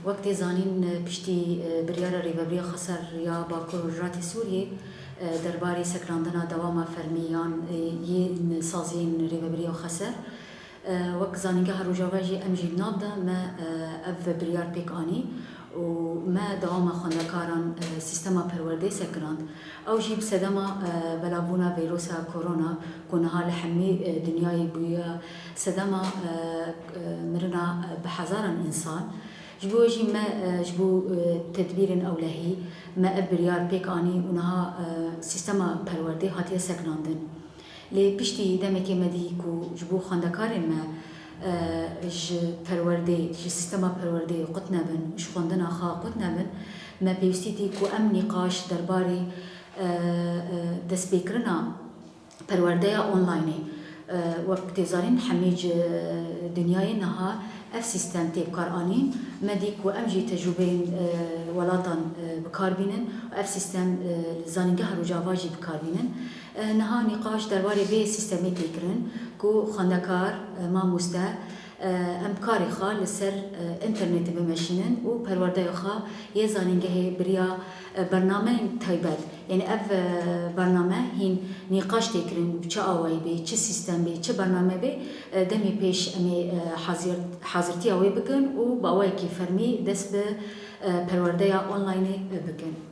وقتی زانین پشتی بریار ریوبری خسر یا باکور رات سوریه درباره سکراندنا دوام فرمیان یه سازین ریوبری خسر وقت زانینگه هروجاواجی امجی نابده ما اف بریار پیک آنی و ما دوام خاندکاران سیستما پرورده سکراند او جیب سدما بلابونا ویروسا کرونا کنها لحمی دنیای بویا سدما مرنا بحزارا انسان جبو جي ما جبو تدبير أولهي ما أبريار بيك آني ونها سيستما پروردي هاتيا سكناندن لي بيشتي دمكي مديكو جبو خاندكارن ما ج پروردي ج سيستما پروردي قطنا بن ش خوندنا خا قطنا بن ما بيوستيتي كو أم نقاش درباري دس بيكرنا پرورديا أونلايني وقت زارين حميج دنياي نها اف سيستم تبكار اني مديك وامجي تجربين ولاتن بكاربينن واف سيستم زانينجه رجاواجي بكاربينن نها نقاش درباره به سيستمي تكرن كو خندكار ما مستا ام كاري خا لسر انترنت بمشينن و پرورده خا يه زانينجه بريا برنامه تايبت يعني اف برنامه هين نقاش تكرن چه اوای به چه سیستم به چه برنامه به دمی پیش امی حاضرتی اوی بکن و با اوای کی فرمی دست به پرورده آنلاین بکن